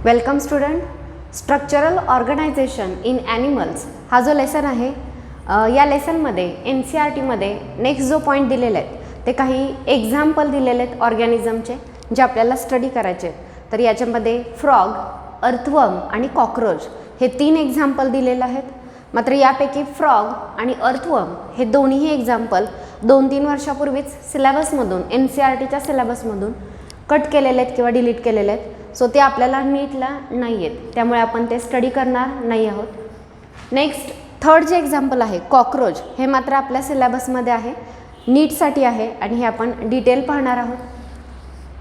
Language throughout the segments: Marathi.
Welcome student. Structural organisation in animals हा जो लेसन आहे, या लेसनमध्ये NCERTमध्ये नेक्स्ट जो पॉईंट दिलेले आहेत ते काही एक्झाम्पल दिलेले आहेत ऑर्गॅनिझमचे जे आपल्याला स्टडी करायचे आहेत. तर याच्यामध्ये फ्रॉग, अर्थवर्म आणि कॉकरोच हे 3 एक्झाम्पल दिलेले आहेत. मात्र यापैकी फ्रॉग आणि अर्थवर्म हे दोन्हीही एक्झाम्पल 2-3 वर्षापूर्वीच सिलेबसमधून NCERTच्या सिलेबसमधून कट केलेले आहेत किंवा डिलीट केलेले आहेत. सो ते आपल्याला नीटला नाही आहेत, त्यामुळे आपण ते स्टडी करणार नाही आहोत. नेक्स्ट थर्ड जे एक्झाम्पल आहे कॉकरोच, हे मात्र आपल्या सिलेबसमध्ये आहे, नीटसाठी आहे आणि हे आपण डिटेल पाहणार आहोत.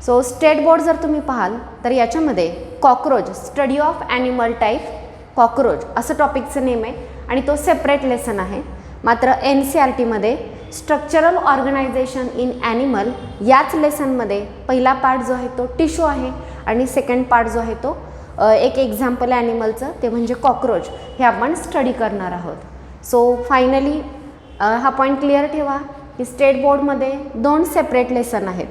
सो स्टेट बोर्ड जर तुम्ही पाहाल तर याच्यामध्ये cockroach study of animal type cockroach असं टॉपिकचं नेम आहे आणि तो सेपरेट लेसन आहे. मात्र NCERTमध्ये स्ट्रक्चरल ऑर्गनायझेशन इन ॲनिमल याच लेसनमध्ये पहिला पार्ट जो आहे तो टिश्यू आहे आणि सेकंड पार्ट जो आहे तो एक एक्झाम्पल आहे ॲनिमलचं, ते म्हणजे कॉकरोच, हे आपण स्टडी करणार आहोत. सो फायनली हा पॉईंट क्लिअर ठेवा की स्टेट बोर्डमध्ये 2 सेपरेट लेसन आहेत.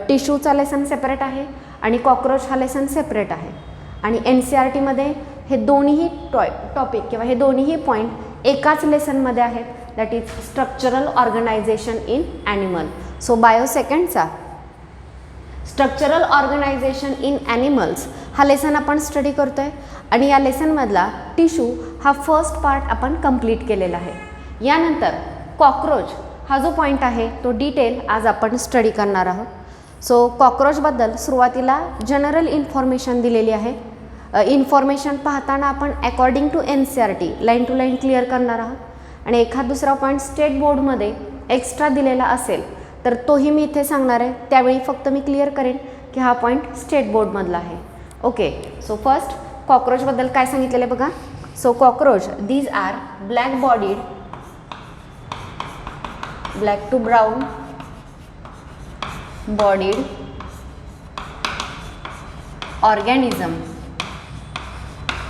टिश्यूचा लेसन सेपरेट आहे आणि कॉकरोच हा लेसन सेपरेट आहे. आणि NCERTमध्ये हे दोन्हीही टॉपिक किंवा हे दोन्हीही पॉईंट एकाच लेसनमध्ये आहेत, that is structural organisation in animal. So bio सेकंडचा स्ट्रक्चरल ऑर्गनायझेशन इन ॲनिमल्स हा लेसन आपण स्टडी करतो आहे आणि या लेसनमधला टिश्यू हा फर्स्ट पार्ट आपण कंप्लीट केलेला आहे. यानंतर कॉकरोच हा जो पॉईंट आहे तो डिटेल आज आपण स्टडी करणार आहोत. सो कॉकरोचबद्दल सुरुवातीला जनरल इन्फॉर्मेशन दिलेली आहे. इन्फॉर्मेशन पाहताना आपण according to NCERT line to line clear करणार आहोत आणि एखाद दुसरा पॉईंट स्टेट बोर्डमध्ये एक्स्ट्रा दिलेला असेल तर तोही मी इथे सांगणार आहे. त्यावेळी फक्त मी क्लिअर करेन की हा पॉईंट स्टेट बोर्डमधला आहे. ओके, सो फर्स्ट कॉकरोचबद्दल काय सांगितलेलं आहे बघा. So cockroach these are black bodied, black to brown bodied organism.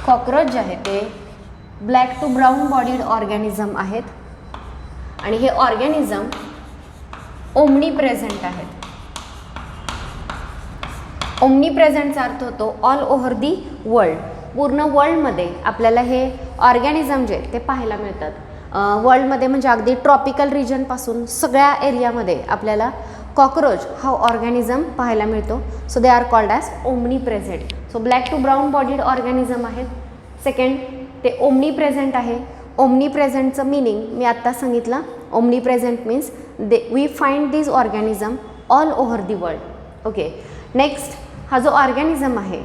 Cockroach जे आहे ते black to brown bodied organism आहेत आणि हे ऑर्गॅनिझम ओमनी प्रेझेंट आहेत. ओमनी प्रेझेंटचा अर्थ होतो ऑल ओव्हर दी वर्ल्ड. पूर्ण वर्ल्डमध्ये आपल्याला हे ऑर्गॅनिझम जे ते पाहायला मिळतात. वर्ल्डमध्ये म्हणजे अगदी ट्रॉपिकल रिजनपासून सगळ्या एरियामध्ये आपल्याला कॉकरोच हा ऑर्गॅनिझम पाहायला मिळतो. So they are called as omni present. So black to brown bodied organism आहेत. सेकंड, ते ओमनी प्रेझेंट आहे. ओमनी प्रेझेंटचं मिनिंग मी आत्ता सांगितलं. Omni present means we find this organism all over the world. Okay, next हा जो ऑर्गॅनिझम आहे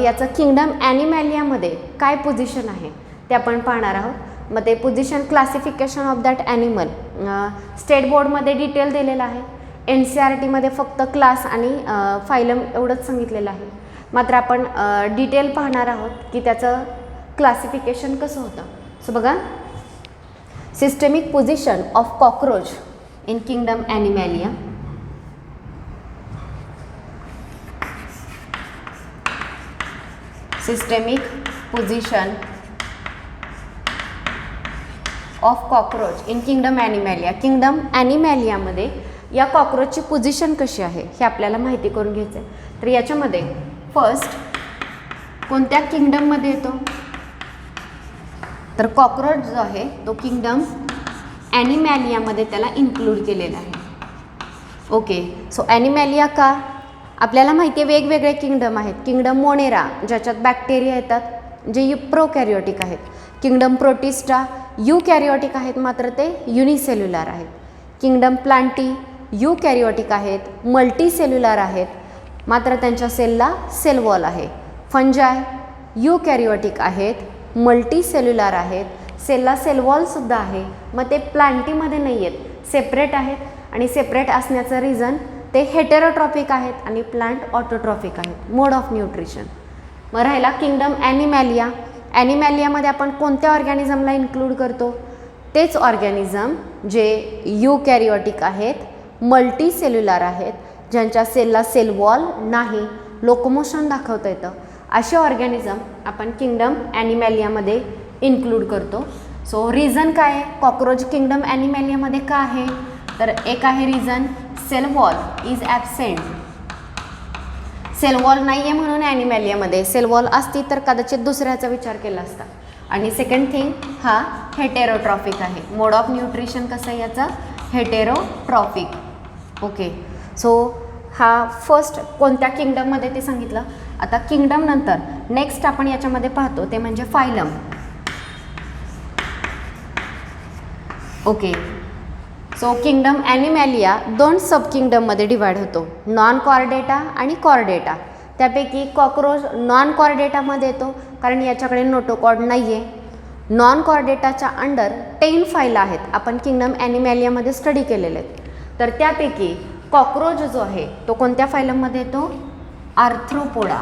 याचं किंगडम ॲनिमॅलियामध्ये काय पोझिशन आहे ते आपण पाहणार आहोत. मग ते position classification of that animal state बोर्डमध्ये डिटेल दिलेलं आहे. NCERTमध्ये फक्त क्लास आणि फायलम एवढंच सांगितलेलं आहे. मात्र आपण डिटेल पाहणार आहोत की त्याचं क्लासिफिकेशन कसं होतं. सो बघा, systemic position of cockroach in kingdom Animalia. Systemic position of cockroach in kingdom Animalia. Kingdom ॲनिमॅलियामध्ये या कॉकरोचची पोझिशन कशी आहे हे आपल्याला माहिती करून घ्यायचं आहे. तर याच्यामध्ये फर्स्ट कोणत्या किंगडममध्ये येतो, तर कॉकरोच जो आहे तो किंगडम ॲनिमॅलियामध्ये त्याला इन्क्लूड केलेला आहे. ओके, सो ॲनिमॅलिया का, आपल्याला माहिती आहे वेगवेगळे किंगडम आहेत. किंगडम मोनेरा ज्याच्यात बॅक्टेरिया येतात जे प्रोकॅरियोटिक आहेत. किंगडम प्रोटिस्टा यूकॅरियोटिक आहेत मात्र ते युनिसेल्युलर आहेत. किंगडम प्लांटी यूकॅरियोटिक आहेत, मल्टीसेल्युलर आहेत मात्र त्यांच्या सेलला सेल वॉल आहे. फंजाय यूकॅरियोटिक आहेत, मल्टीसेल्युलर आहेत, सेलला सेल वॉलसुद्धा आहे. मग ते प्लांटीमध्ये नाही आहेत, सेपरेट आहेत आणि सेपरेट असण्याचं रिझन ते हेटेरोट्रॉपिक आहेत आणि प्लांट ऑटोट्रॉपिक आहेत. मोड ऑफ न्यूट्रिशन. मग राहिला किंगडम ॲनिमॅलिया. ॲनिमॅलियामध्ये आपण कोणत्या ऑर्गॅनिझमला इन्क्लूड करतो, तेच ऑर्गॅनिझम जे यूकॅरियोटिक आहेत, मल्टीसेल्युलर आहेत, ज्यांच्या सेलला सेल वॉल नाही, लोकोमोशन दाखवता येतं, असे ऑर्गॅनिझम आपण किंगडम ॲनिमॅलियामध्ये इन्क्लूड करतो. सो रिझन काय आहे कॉकरोच किंगडम ॲनिमॅलियामध्ये का आहे, तर एक आहे reason cell wall is absent. Cell wall नाही आहे म्हणून ॲनिमॅलियामध्ये, सेल वॉल असती तर कदाचित दुसऱ्याचा विचार केला असता. आणि सेकंड थिंग हा हेटेरोट्रॉफिक आहे. मोड ऑफ न्यूट्रिशन कसं आहे याचा, हेटेरोट्रॉफिक. ओके, सो हा फर्स्ट कोणत्या किंगडममध्ये ते सांगितलं. आता किंगडम नंतर नेक्स्ट आपण याच्यामध्ये पाहतो ते म्हणजे फायलम. ओके, सो किंगडम ॲनिमॅलिया 2 सब किंगडममध्ये डिवाइड होतो, नॉन कॉर्डेटा आणि कॉर्डेटा. त्यापैकी कॉक्रोच नॉन कॉर्डेटामध्ये येतो कारण याच्याकडे नोटोकॉर्ड नाही आहे. नॉन कॉर्डेटाच्या अंडर 10 फायला आहेत, आपण किंगडम ॲनिमॅलियामध्ये स्टडी केलेले आहेत. तर त्यापैकी कॉक्रोच जो आहे तो कोणत्या फायलममध्ये येतो, आर्थ्रोपोडा.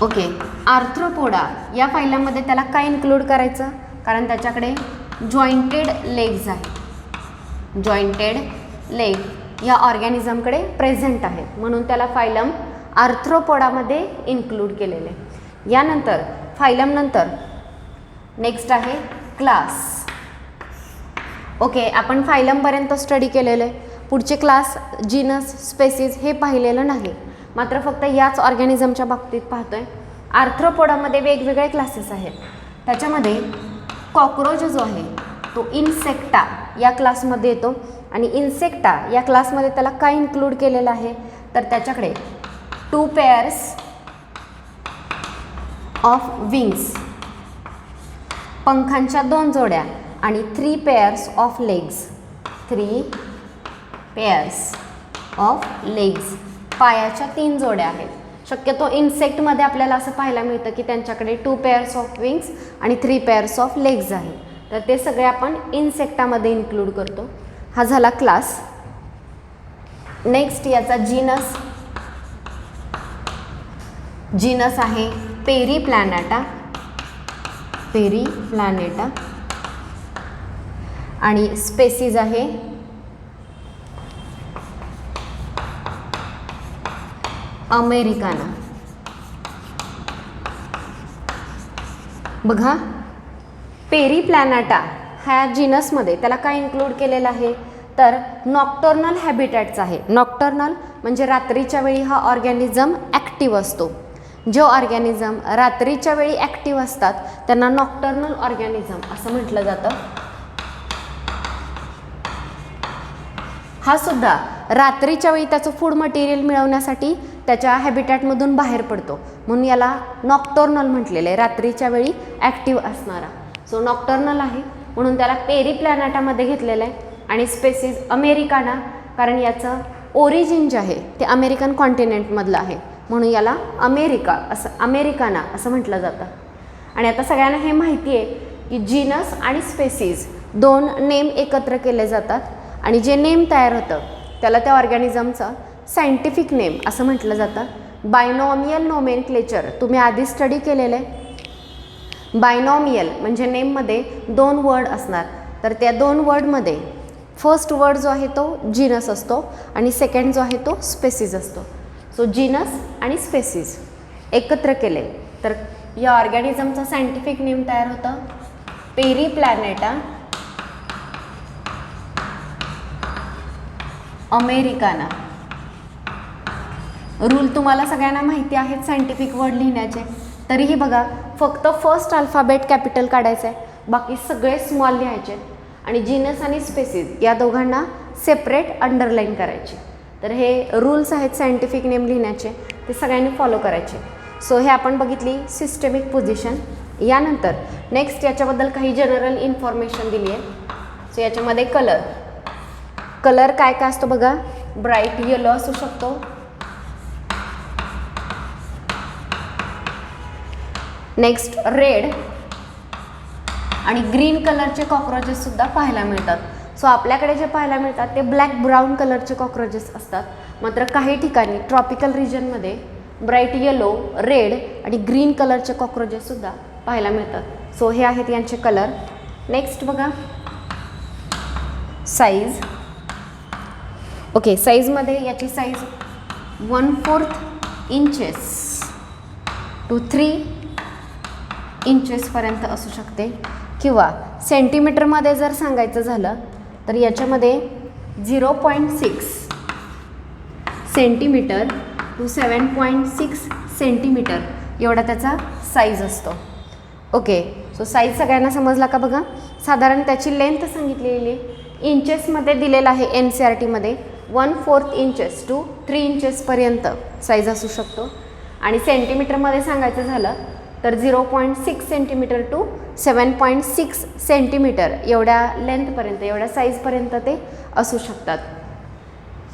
ओके, आर्थ्रोपोडा या फायलममध्ये त्याला काय इन्क्लूड करायचं, कारण त्याच्याकडे जॉईंटेड लेग्स आहेत, जॉईंटेड लेग या ऑर्गॅनिझमकडे प्रेझेंट आहेत म्हणून त्याला फायलम आर्थ्रोपोडामध्ये इन्क्लूड केलेले. यानंतर फायलम नंतर नेक्स्ट आहे क्लास. ओके, आपण फायलमपर्यंत स्टडी केलेलं आहे, पुढचे क्लास, जीनस, स्पेसीज हे पाहिलेलं नाही, मात्र फक्त याच ऑर्गॅनिझमच्या बाबतीत पाहतोय. आर्थ्रोपोडामध्ये वेगवेगळे क्लासेस आहेत. त्याच्यामध्ये कॉक्रोच जो आहे तो इन्सेक्टा या क्लासमध्ये येतो आणि इन्सेक्टा या क्लासमध्ये त्याला काय इन्क्लूड केलेलं आहे तर त्याच्याकडे 2 पेअर्स ऑफ विंग्स, पंखांच्या 2 जोड्या आणि 3 pairs of legs, 3 pairs of legs, पायाच्या 3 जोड्या आहेत. शक्यतो इन्सेक्टमध्ये आपल्याला असं पाहायला मिळतं की त्यांच्याकडे 2 पेअर्स ऑफ विंग्स आणि 3 पेअर्स ऑफ लेग्स आहे. तर ते सगळे आपण इन्सेक्टामध्ये इन्क्लूड करतो. हा झाला क्लास. नेक्स्ट याचा जीनस. जीनस आहे पेरीप्लॅनेटा, पेरीप्लॅनेटा. आणि स्पेसीज आहे अमेरिकाना. बघा, पेरीप्लॅनेटा ह्या जीनसमध्ये त्याला काय इन्क्लूड केलेलं आहे तर नॉक्टर्नल हॅबिटॅट्स आहे. नॉक्टर्नल म्हणजे रात्रीच्या वेळी हा ऑर्गॅनिझम ॲक्टिव्ह असतो. जो ऑर्गॅनिझम रात्रीच्या वेळी ॲक्टिव्ह असतात त्यांना नॉक्टर्नल ऑर्गॅनिझम असं म्हटलं जातं. हा सुद्धा रात्रीच्या वेळी त्याचं फूड मटेरियल मिळवण्यासाठी त्याच्या हॅबिटॅटमधून बाहेर पडतो म्हणून याला नॉक्टर्नल म्हटलेलं आहे, रात्रीच्या वेळी ॲक्टिव्ह असणारा. सो नॉक्टर्नल आहे म्हणून त्याला पेरीप्लॅनेटामध्ये घेतलेलं आहे. आणि स्पेसीज अमेरिकाना कारण याचं ओरिजिन जे आहे ते अमेरिकन कॉन्टिनेंटमधलं आहे म्हणून याला अमेरिका असं, अमेरिकाना असं म्हटलं जातं. आणि आता सगळ्यांना हे माहिती आहे की जीनस आणि स्पेसीज 2 नेम एकत्र केले जातात आणि जे नेम तयार होतं त्याला त्या ऑर्गॅनिझमचं सायंटिफिक नेम असं म्हटलं जातं. बायनॉमियल नोमेनक्लेचर तुम्ही आधी स्टडी केलेलं आहे. बायनॉमियल म्हणजे नेममध्ये 2 वर्ड असणार, तर त्या 2 वर्डमध्ये फर्स्ट वर्ड जो आहे तो जीनस असतो आणि सेकंड जो आहे तो स्पेसीज असतो. सो जीनस आणि स्पेसीज एकत्र केले तर या ऑर्गॅनिझमचं सायंटिफिक नेम तयार होतं पेरीप्लॅनेटा अमेरिकाना. रूल तुम्हाला सगळ्यांना माहिती आहेत सायंटिफिक वर्ड लिहिण्याचे, तरीही बघा फक्त फर्स्ट अल्फाबेट कॅपिटल काढायचं आहे, बाकी सगळे स्मॉल लिहायचे आणि जीनस आणि स्पेसीज या दोघांना सेपरेट अंडरलाईन करायचे. तर हे रूल्स आहेत सायंटिफिक नेम लिहिण्याचे, ते सगळ्यांनी फॉलो करायचे. सो हे आपण बघितली सिस्टेमिक पोझिशन. यानंतर नेक्स्ट याच्याबद्दल काही जनरल इन्फॉर्मेशन दिली आहे. सो याच्यामध्ये कलर, कलर काय काय असतो बघा, ब्राईट येलो असू शकतो, नेक्स्ट रेड आणि ग्रीन कलरचे कॉक्रोचेस सुद्धा पाहायला मिळतात. सो आपल्याकडे जे पाहायला मिळतात ते ब्लॅक ब्राऊन कलरचे कॉक्रोचेस असतात, मात्र काही ठिकाणी ट्रॉपिकल रिजनमध्ये ब्राईट येलो, रेड आणि ग्रीन कलरचे कॉक्रोचेस सुद्धा पाहायला मिळतात. सो हे आहेत यांचे कलर. नेक्स्ट बघा साईज. ओके, साईजमध्ये याची साईज 1/4 इंचेस टू 3 इंचेसपर्यंत असू शकते किंवा सेंटीमीटरमध्ये जर सांगायचं झालं तर याच्यामध्ये 0.6 सेंटीमीटर टू 7.6 सेंटीमीटर एवढा त्याचा साईज असतो. ओके, सो साईज सगळ्यांना समजला का बघा. साधारण त्याची लेंथ सांगितलेली इंचेसमध्ये दिलेलं आहे एन सी आर टीमध्ये. 1/4 इंचेस टू 3 इंचेसपर्यंत साईज असू शकतो. आणि सेंटीमीटरमध्ये सांगायचं झालं तर 0.6 सेंटीमीटर टू 7.6 सेंटीमीटर एवढ्या लेंथपर्यंत, एवढ्या साईजपर्यंत ते असू शकतात.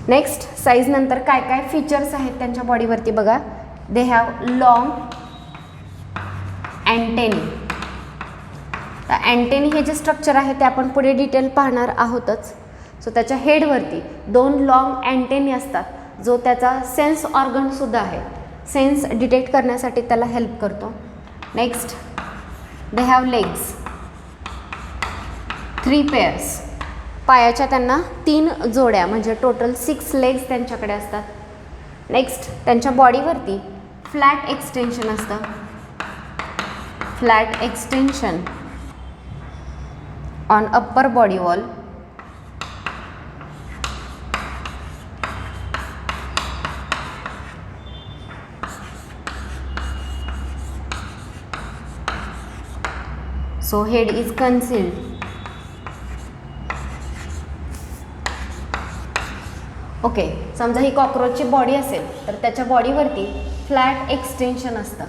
नेक्स्ट, साईजनंतर काय काय फीचर्स आहेत त्यांच्या बॉडीवरती बघा. They have long antennae. तर अँटेनी हे जे स्ट्रक्चर आहे ते आपण पुढे डिटेल पाहणार आहोतच. सो त्याच्या हेडवरती 2 लॉंग अँटेनी असतात, जो त्याचा सेन्स ऑर्गनसुद्धा आहे. सेन्स डिटेक्ट करण्यासाठी त्याला हेल्प करतो. Next, they have legs 3 pairs. पायाच्या त्यांना 3 जोड्या म्हणजे टोटल 6 लेग्स त्यांच्याकडे असतात. नेक्स्ट, त्यांच्या बॉडीवरती फ्लॅट एक्सटेन्शन असतं. Flat extension on upper body wall. So head is concealed. Okay, समजा ही कॉक्रोचची बॉडी असेल तर त्याच्या बॉडीवरती फ्लॅट एक्सटेन्शन असतं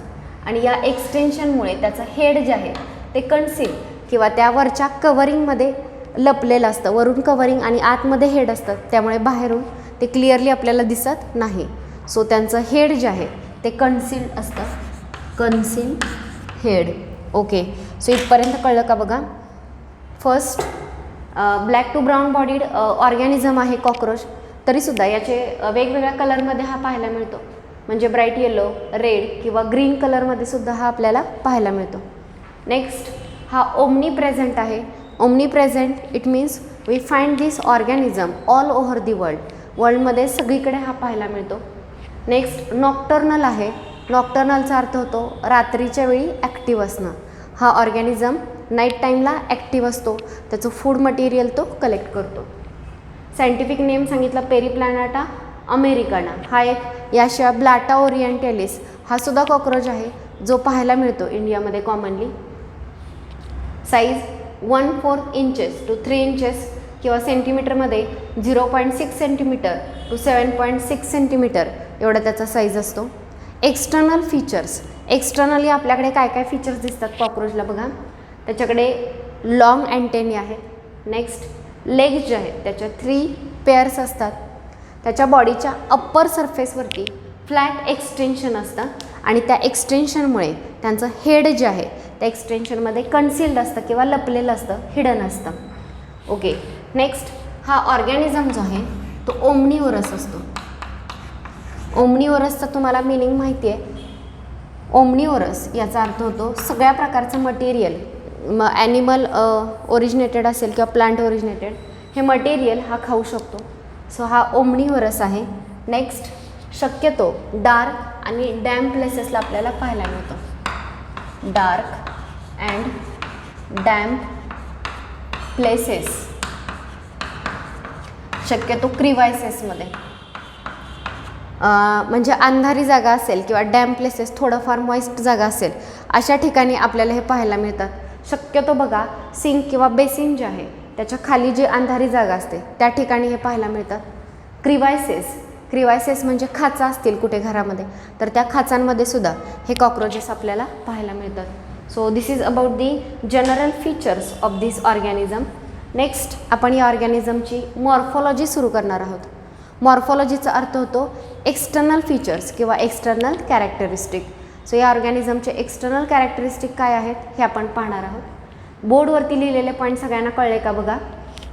आणि या एक्सटेन्शनमुळे त्याचं हेड जे आहे ते कन्सील किंवा त्यावरच्या कवरिंगमध्ये लपलेलं असतं. वरून कवरिंग आणि आतमध्ये हेड असतं, त्यामुळे बाहेरून ते क्लिअरली आपल्याला दिसत नाही. सो त्यांचं हेड जे आहे ते कन्सील्ड असतं. Conceal head. ओके, सो इथपर्यंत कळलं का बघा. First, black to brown bodied organism आहे कॉक्रोच. तरीसुद्धा याचे वेगवेगळ्या कलरमध्ये हा पाहायला मिळतो. म्हणजे ब्राईट येलो, रेड किंवा ग्रीन कलरमध्ये सुद्धा हा आपल्याला पाहायला मिळतो. नेक्स्ट, हा ओमनी प्रेझेंट आहे. Omni present it means we find this organism all over the world. वर्ल्डमध्ये सगळीकडे हा पाहायला मिळतो. नेक्स्ट, नॉक्टर्नल आहे. नॉक्टर्नलचा अर्थ होतो रात्रीच्या वेळी ॲक्टिव्ह असणं. हा ऑर्गॅनिझम नाईट टाईमला ॲक्टिव्ह असतो. त्याचं फूड मटेरियल तो कलेक्ट करतो. सायंटिफिक नेम सांगितलं पेरिप्लॅनाटा अमेरिकाना. हा एक. याशिवाय ब्लाटा ओरिएंटॅलिस हा सुद्धा कॉक्रोच आहे जो पाहायला मिळतो इंडियामध्ये commonly. Size 1/4 inches to 3 inches किंवा सेंटीमीटरमध्ये 0.6 सेंटीमीटर टू 7.6 सेंटीमीटर एवढा त्याचा साईज असतो. External features. एक्सटर्नली आपल्याकडे काय काय फीचर्स दिसतात कॉक्रोचला बघा. त्याच्याकडे लॉंग अँटेनी आहे. नेक्स्ट, लेग्स जे आहेत त्याच्या 3 पेअर्स असतात. त्याच्या बॉडीच्या अप्पर सरफेसवरती फ्लॅट एक्सटेन्शन असतं आणि त्या एक्सटेन्शनमुळे त्यांचं हेड जे आहे त्या एक्सटेन्शनमध्ये कन्सिल्ड असतं किंवा लपलेलं असतं, हिडन असतं. ओके, नेक्स्ट, हा ऑर्गॅनिझम जो आहे तो ओमनिवोरस असतो. ओमनिवोरसचा तुम्हाला मिनिंग माहिती आहे. ओमनिवोरस याचा अर्थ होतो सगळ्या प्रकारचं मटेरियल, ॲनिमल ओरिजिनेटेड असेल किंवा प्लांट ओरिजिनेटेड, हे मटेरियल हा खाऊ शकतो. सो हा ओमनिवोरस आहे. नेक्स्ट, शक्यतो डार्क आणि डॅम्प प्लेसेसला आपल्याला पाहायला मिळतो. डार्क अँड डॅम्प प्लेसेस, शक्यतो क्रिवायसेसमध्ये, म्हणजे अंधारी जागा असेल किंवा डॅम्प प्लेसेस, थोडंफार मॉइस्ट जागा असेल, अशा ठिकाणी आपल्याला हे पाहायला मिळतात. शक्यतो बघा सिंक किंवा बेसिन जे आहे त्याच्या खाली जी अंधारी जागा असते त्या ठिकाणी हे पाहायला मिळतात. क्रिवायसेस, क्रिवायसेस म्हणजे खाचा असतील कुठे घरामध्ये तर त्या खाचांमध्ये सुद्धा हे कॉक्रोचेस आपल्याला पाहायला मिळतात. So this is about the general features of this organism. Next, आपण या ऑर्गॅनिझमची मॉर्फॉलॉजी सुरू करणार आहोत. मॉर्फॉलॉजीचा अर्थ होतो एक्सटर्नल फीचर्स किंवा एक्सटर्नल कॅरेक्टरिस्टिक. सो या ऑर्गॅनिझमचे एक्सटर्नल कॅरेक्टरिस्टिक काय आहेत हे आपण पाहणार आहोत. बोर्डवरती लिहिलेले पॉईंट सगळ्यांना कळले का बघा.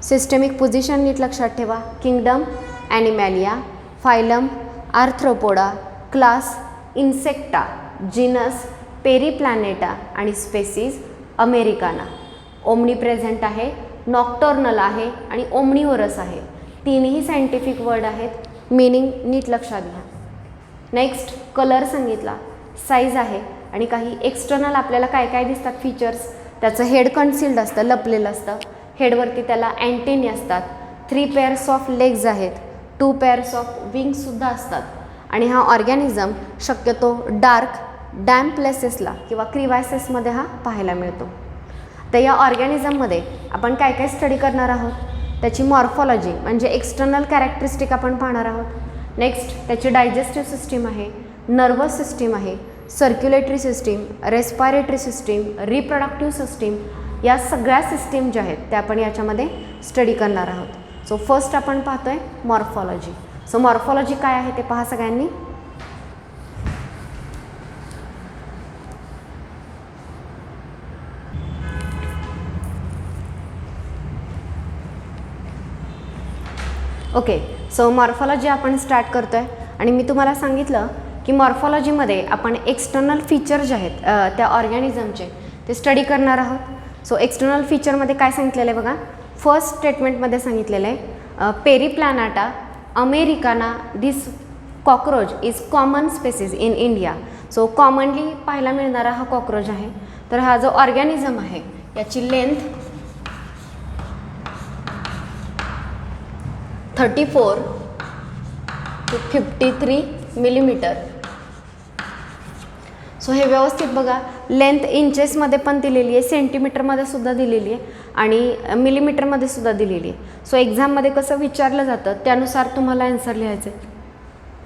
सिस्टेमिक पोझिशन नीट लक्षात ठेवा. Kingdom Animalia, phylum Arthropoda, class Insecta, genus Periplaneta आणि स्पेसीज अमेरिकाना. ओमनी प्रेझेंट आहे, नॉक्टर्नल आहे आणि ओमनिवोरस आहे. तीनही सायंटिफिक वर्ड आहेत. मीनिंग नीट लक्षात घ्या. नेक्स्ट, कलर सांगितला, साईज आहे आणि काही एक्सटर्नल आपल्याला काय काय दिसतात फीचर्स. त्याचं हेड कन्सिल्ड असतं, लपलेलं असतं. हेडवरती त्याला अँटेनी असतात. 3 पेअर्स ऑफ लेग्स आहेत. 2 पेअर्स ऑफ विंग्ससुद्धा असतात आणि हा ऑर्गॅनिझम शक्यतो डार्क डॅम्प प्लेसेसला किंवा क्रिवायसेसमध्ये हा पाहायला मिळतो. तर या ऑर्गॅनिझममध्ये आपण काय काय स्टडी करणार आहोत, त्याची मॉर्फॉलॉजी म्हणजे एक्सटर्नल कॅरेक्टरिस्टिक आपण पाहणार आहोत. नेक्स्ट त्याची डायजेस्टिव्ह सिस्टीम आहे, नर्वस सिस्टीम आहे, circulatory system, respiratory system, reproductive system, या सगळ्या सिस्टीम ज्या आहेत त्या आपण याच्यामध्ये स्टडी करणार आहोत. सो फर्स्ट आपण पाहतोय मॉर्फॉलॉजी. सो मॉर्फॉलॉजी काय आहे ते पहा सगळ्यांनी. ओके, सो मॉर्फॉलॉजी आपण स्टार्ट करतो आहे आणि मी तुम्हाला सांगितलं की मॉर्फॉलॉजीमध्ये आपण एक्सटर्नल फीचर जे आहेत त्या ऑर्गॅनिझमचे ते स्टडी करणार आहोत. सो एक्सटर्नल फीचरमध्ये काय सांगितलेलं आहे बघा. फर्स्ट स्टेटमेंटमध्ये सांगितलेलं आहे Periplaneta americana this cockroach is common species in India. So commonly पाहायला मिळणारा हा कॉक्रोच आहे. तर हा जो ऑर्गॅनिझम आहे याची लेंथ 34 to 53 मिलीमीटर. सो हे व्यवस्थित बघा, लेंथ इंचेसमध्ये पण दिलेली आहे, सेंटीमीटरमध्ये सुद्धा दिलेली आहे आणि मिलीमीटरमध्ये सुद्धा दिलेली आहे. सो एक्झाममध्ये कसं विचारलं जातं त्यानुसार तुम्हाला आन्सर लिहायचं आहे.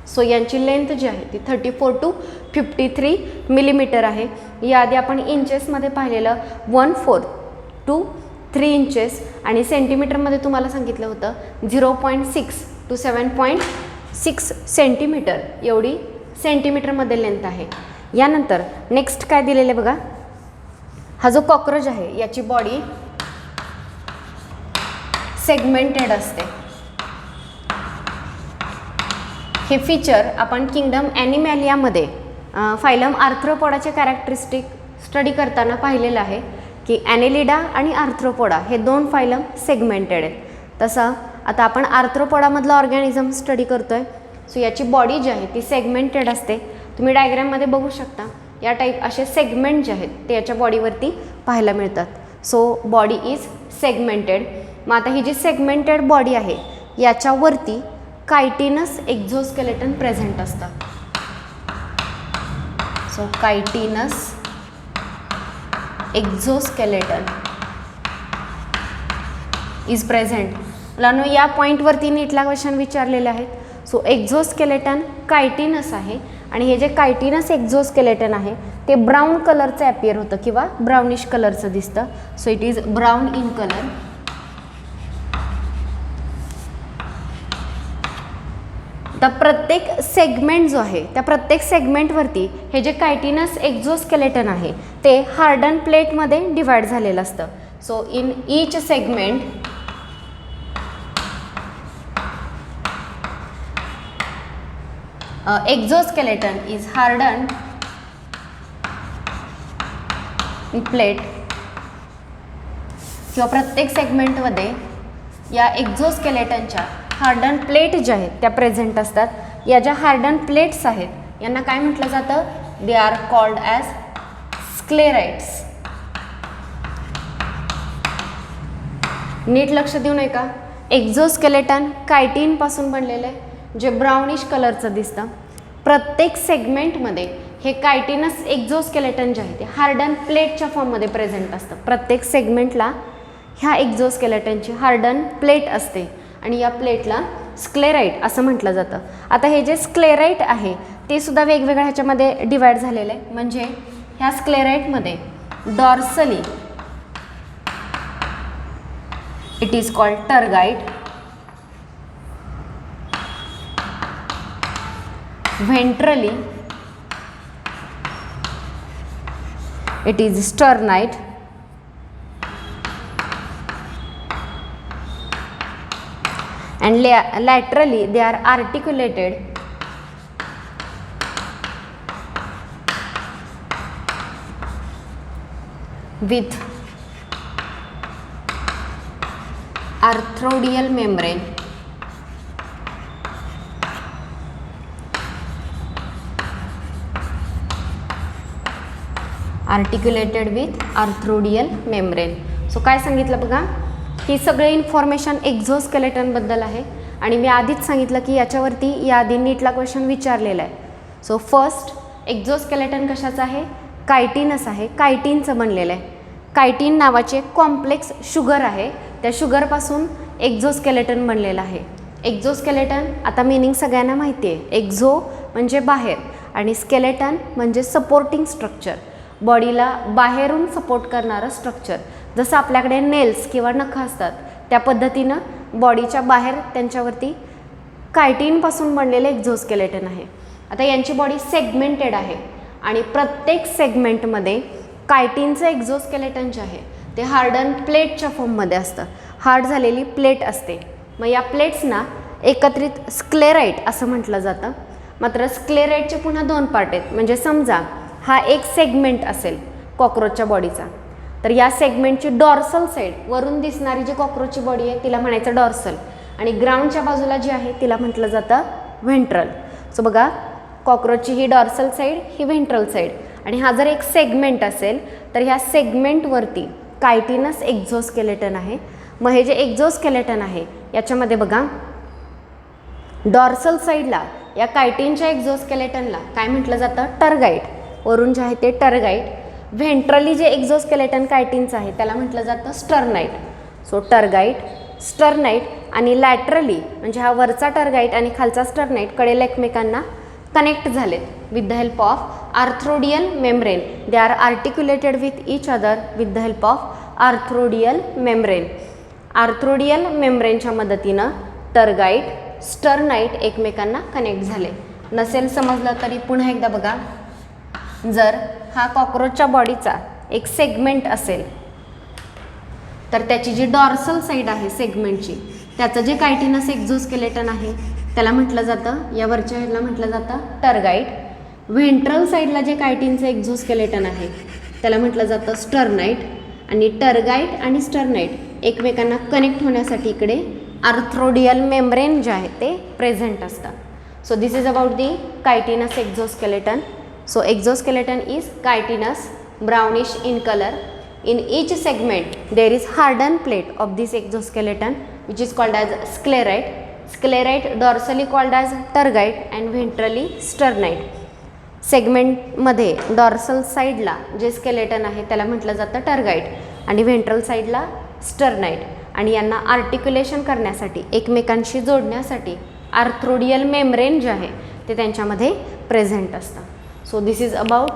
सो यांची लेंथ जी आहे ती 34 to 53 मिलीमीटर आहे. याआधी आपण इंचेसमध्ये पाहिलेलं 1/4 to 3 इंचेस आणि सेंटीमीटरमध्ये तुम्हाला सांगितलं होतं 0.6 to 7.6 सेंटीमीटर एवढी सेंटीमीटरमध्ये लेंथ आहे. यानंतर नेक्स्ट काय दिलेलं आहे बघा. हा जो कॉक्रोच आहे याची बॉडी सेगमेंटेड असते. हे फीचर आपण किंगडम ॲनिमॅलियामध्ये फायलम आर्थ्रोपोडाचे कॅरेक्टरिस्टिक स्टडी करताना पाहिलेलं आहे की ॲनेलिडा आणि आर्थ्रोपोडा हे 2 फायलम सेगमेंटेड आहेत. तसं आता आपण आर्थ्रोपोडामधलं ऑर्गॅनिझम स्टडी करतो आहे. सो याची बॉडी जी आहे ती सेगमेंटेड असते. तुम्ही डायग्रॅममध्ये बघू शकता या टाईप असे सेगमेंट जे आहेत ते याच्या बॉडीवरती पाहायला मिळतात. So body is segmented. मग आता ही जी सेगमेंटेड बॉडी आहे याच्यावरती कायटिनस एक्झोस्केलेटन प्रेझेंट असतं. So chitinous exoskeleton is present. मुलांनो या पॉईंटवरती नीटला क्वेश्चन विचारलेले आहेत. सो एक्झोस्केलेटन कायटिनस आहे आणि हे जे कायटिनस एक्झोस्केलेटन आहे ते ब्राऊन कलरचं ॲपियर होतं किंवा ब्राउनिश कलरचं दिसतं. So it is brown in colour. तर प्रत्येक सेगमेंट जो आहे त्या प्रत्येक सेगमेंटवरती हे जे कायटिनस एक्झोस्केलेटन आहे ते हार्डन प्लेटमध्ये डिवाइड झालेलं असतं. So in each segment exoskeleton is hardened plate किंवा प्रत्येक सेगमेंटमध्ये या एक्झोस्केलेटनच्या हार्डन प्लेट ज्या आहेत त्या प्रेझेंट असतात. या ज्या हार्डन प्लेट्स आहेत यांना काय म्हटलं जातं, they are called as sclerites. नीट लक्ष देऊ नये का. एक्झोस्केलेटन कायटिनपासून बनलेलं आहे जे ब्राउनिश कलरचं दिसतं. प्रत्येक सेगमेंटमध्ये हे कायटिनस एक्झोस्केलेटन जे आहे ते हार्डन प्लेटच्या फॉर्ममध्ये प्रेझेंट असतं. प्रत्येक सेगमेंटला ह्या एक्झोस्केलेटनची हार्डन प्लेट असते आणि या प्लेटला स्क्लेराइट असं म्हटलं जातं. आता हे जे स्क्लेराइट आहे ते सुद्धा वेगवेगळ्या ह्याच्यामध्ये डिवाइड झालेलं आहे. म्हणजे ह्या स्क्लेराइटमध्ये dorsally it is called tergite, ventrally it is sternite, and laterally they are articulated with arthrodial membrane. Articulated with arthrodial membrane. So काय सांगितलं बघा, ही सगळी इन्फॉर्मेशन एक्झोस्केलेटनबद्दल आहे आणि मी आधीच सांगितलं की याच्यावरती याआधी नीटला क्वेश्चन विचारलेला आहे. सो फर्स्ट एक्झोस्केलेटन कशाचं आहे? कायटिनस आहे. कायटिनचं बनलेलं आहे. कायटिन नावाचे कॉम्प्लेक्स शुगर आहे, त्या शुगरपासून एक्झोस्केलेटन बनलेलं आहे. एक्झोस्केलेटन आता मीनिंग सगळ्यांना माहिती आहे. एक्झो म्हणजे बाहेर आणि स्केलेटन म्हणजे सपोर्टिंग स्ट्रक्चर, बॉडीला बाहेरून सपोर्ट करणारं स्ट्रक्चर. जसं आपल्याकडे नेल्स किंवा नखं असतात त्या पद्धतीनं बॉडीच्या बाहेर त्यांच्यावरती कायटिनपासून बनलेले एक्झोस्केलेटन आहे. आता यांची बॉडी सेगमेंटेड आहे आणि प्रत्येक सेगमेंटमध्ये कायटिनचं एक्झोस्केलेटन जे आहे ते हार्डन प्लेटच्या फॉर्ममध्ये असतं. हार्ड झालेली प्लेट असते. मग या प्लेट्सना एकत्रित स्क्लेराइट असं म्हटलं जातं. मात्र स्क्लेराइटचे पुन्हा 2 पार्ट आहेत. म्हणजे समजा हा एक सेगमेंट असेल कॉक्रोचच्या बॉडीचा, तर या सेगमेंटची डॉर्सल साईड वरून दिसणारी जी कॉक्रोचची बॉडी आहे तिला म्हणायचं डॉर्सल आणि ग्राउंडच्या बाजूला जी आहे तिला म्हटलं जातं व्हेंट्रल. सो बघा, कॉक्रोचची ही डॉर्सल साईड, ही व्हेंट्रल साईड आणि हा जर एक सेगमेंट असेल तर ह्या सेगमेंटवरती कायटिनस एक्झोस्केलेटन आहे. मग हे जे एक्झोस्केलेटन आहे याच्यामध्ये बघा डॉर्सल साईडला या कायटिनच्या एक्झोस्केलेटनला काय म्हटलं जातं? टर्गाइट. वरून जे आहे ते टर्गाइट. व्हेंट्रली जे एक्झोस्केलेटन कायटिनचं आहे त्याला म्हटलं जातं स्टर्नाइट. सो टर्गाइट, स्टर्नाइट आणि लॅटरली म्हणजे हा वरचा टर्गाइट आणि खालचा स्टर्नाइट कडेला एकमेकांना कनेक्ट झालेत with the help of arthrodial membrane. They are articulated with each other with the help of arthrodial membrane. Arthrodial मेम्ब्रेनच्या मदतीनं टर्गाइट, स्टर्नाइट एकमेकांना कनेक्ट झाले. नसेल समजलं तरी पुन्हा एकदा बघा, जर हा कॉक्रोचच्या बॉडीचा एक सेगमेंट असेल तर त्याची जी डॉर्सल साईड आहे सेगमेंटची त्याचं जे कायटिनस एक्झोस्केलेटन आहे त्याला म्हटलं जातं, या वरच्या ह्याला म्हटलं जातं टर्गाइट. व्हेंट्रल साईडला जे कायटिनचं एक्झोस्केलेटन आहे त्याला म्हटलं जातं स्टर्नाइट आणि टर्गाइट आणि स्टर्नाइट एकमेकांना कनेक्ट होण्यासाठी इकडे आर्थ्रोडियल मेम्ब्रेन जे आहे ते प्रेझेंट असतं. So this is about the chitinous exoskeleton. So exoskeleton is chitinous, brownish in color. In each segment there is hardened plate of this exoskeleton which is called as sclerite. Sclerite dorsally called as tergite and ventrally sternite. Segment मध्ये डॉर्सल साईडला जे स्केलेटन आहे त्याला म्हटलं जातं टर्गाइट आणि व्हेंट्रल साईडला स्टर्नाइट आणि यांना आर्टिक्युलेशन करण्यासाठी एकमेकांशी जोडण्यासाठी आर्थ्रोडियल मेम्ब्रेन जे आहे ते त्यांच्यामध्ये प्रेझेंट असतं. So this is about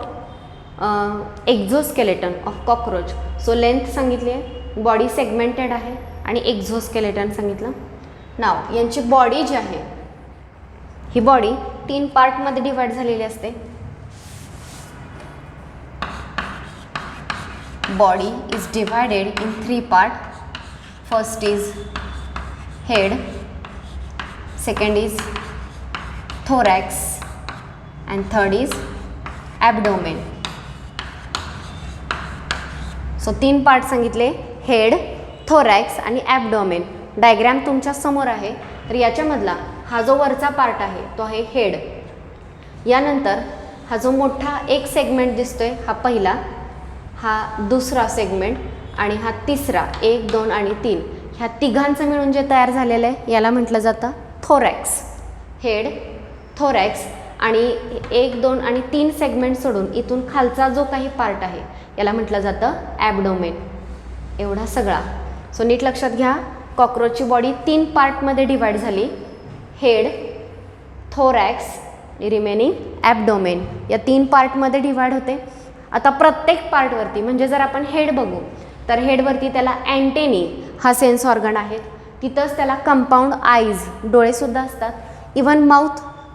exoskeleton of cockroach. So length सांगितली आहे, बॉडी सेगमेंटेड आहे आणि एक्झोस्केलेटन सांगितलं. नाव यांची बॉडी जी आहे ही बॉडी 3 पार्टमध्ये डिवाइड झालेली असते. Body is divided in 3 part. First is head, second is thorax and third is abdomen. So 3 part सांगितले, हेड, थोरॅक्स आणि ॲबडोमेन. डायग्रॅम तुमच्या समोर आहे. तर याच्यामधला हा जो वरचा पार्ट आहे तो आहे हेड. यानंतर हा जो मोठा एक सेगमेंट दिसतोय हा पहिला, हा दुसरा सेगमेंट आणि हा तिसरा, 1, 2 आणि 3 ह्या तिघांचं मिळून जे तयार झालेलं आहे याला म्हटलं जातं थोरॅक्स. हेड, थोरॅक्स आणि 1, 2 आणि 3 सेगमेंट सोडून इथून खालचा जो काही पार्ट आहे याला म्हटलं जातं ॲबडोमेन. एवढा सगळा. सो नीट लक्षात घ्या, कॉक्रोचची बॉडी 3 पार्टमध्ये डिवाइड झाली. हेड, थोरॅक्स, रिमेनिंग ॲबडोमेन या 3 पार्टमध्ये डिवाइड होते. आता प्रत्येक पार्टवरती म्हणजे जर आपण हेड बघू तर हेडवरती त्याला अँटेनी हा सेन्स ऑर्गन आहे. तिथंच त्याला कंपाऊंड आईज डोळेसुद्धा असतात. इवन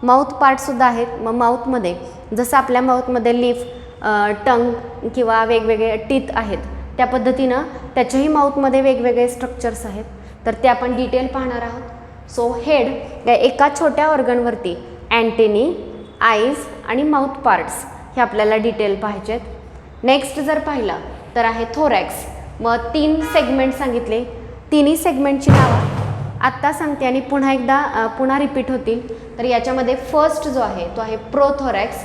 माउथ पार्टसुद्धा आहेत. मग माउथमध्ये जसं आपल्या माउथमध्ये लिफ, टंग किंवा वेगवेगळे टीथ आहेत त्या पद्धतीनं त्याच्याही माउथमध्ये वेगवेगळे स्ट्रक्चर्स आहेत. तर ते आपण डिटेल पाहणार आहोत. सो हेड या एका छोट्या ऑर्गनवरती अँटेनी, आईज आणि माउथ पार्ट्स हे आपल्याला डिटेल पाहिजे आहेत. नेक्स्ट जर पाहिलं तर आहे थोरॅक्स. मग 3 सेगमेंट सांगितले. तिन्ही सेगमेंटची नावं आत्ता सांगते आणि पुन्हा रिपीट होतील. तर याच्यामध्ये फर्स्ट जो आहे तो आहे प्रोथोरॅक्स,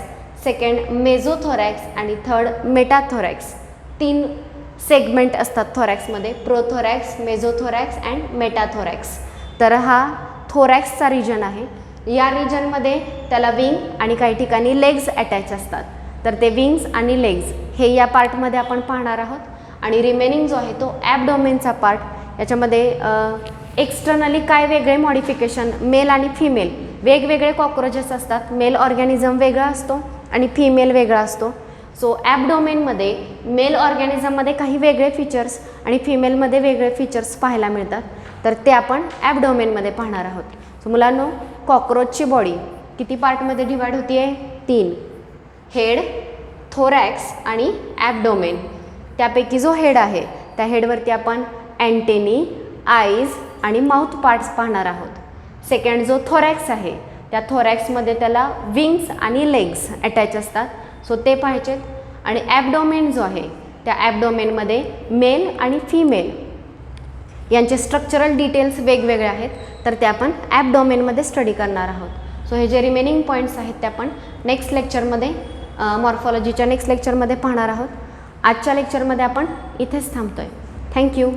सेकंड मेझोथोरॅक्स आणि थर्ड मेटाथोरॅक्स. 3 सेगमेंट असतात थोरॅक्समध्ये, प्रोथोरॅक्स, मेझोथोरॅक्स अँड मेटाथोरॅक्स. तर हा थोरॅक्सचा रिजन आहे. या रिजनमध्ये त्याला विंग आणि काही ठिकाणी लेग्स अटॅच असतात. तर ते विंग्स आणि लेग्स हे या पार्टमध्ये आपण पाहणार आहोत. आणि रिमेनिंग जो आहे तो ॲबडोमेनचा पार्ट. याच्यामध्ये एक्सटर्नली काय वेगळे मॉडिफिकेशन, मेल आणि फिमेल वेगवेगळे कॉक्रोचेस असतात. मेल ऑर्गॅनिझम वेगळा असतो आणि फिमेल वेगळा असतो. सो ॲबडोमेनमध्ये मेल ऑर्गॅनिझममध्ये काही वेगळे फीचर्स आणि फिमेलमध्ये वेगळे फीचर्स पाहायला मिळतात. तर ते आपण ॲबडोमेनमध्ये पाहणार आहोत. सो मुलांनो, कॉक्रोचची बॉडी किती पार्टमध्ये डिवाइड होती आहे? 3. हेड, थोरॅक्स आणि ॲबडोमेन. त्यापैकी जो हेड आहे त्या हेडवरती आपण अँटेनी, आईज आणि माउथ पार्ट्स पाहणार आहोत. सेकंड जो थोरॅक्स आहे त्या थोरॅक्समध्ये त्याला विंग्स आणि लेग्स अटॅच असतात. सो ते पाहायचेत. आणि ॲबडोमेन जो आहे त्या ॲबडोमेनमध्ये मेल आणि फिमेल यांचे स्ट्रक्चरल डिटेल्स वेगवेगळे आहेत. तर ते आपण ॲबडोमेनमध्ये स्टडी करणार आहोत. सो हे जे रिमेनिंग पॉईंट्स आहेत ते आपण नेक्स्ट लेक्चरमध्ये मॉर्फॉलॉजीच्या नेक्स्ट लेक्चरमध्ये पाहणार आहोत. आजच्या लेक्चरमध्ये आपण इथेच थांबतो आहे. थँक्यू.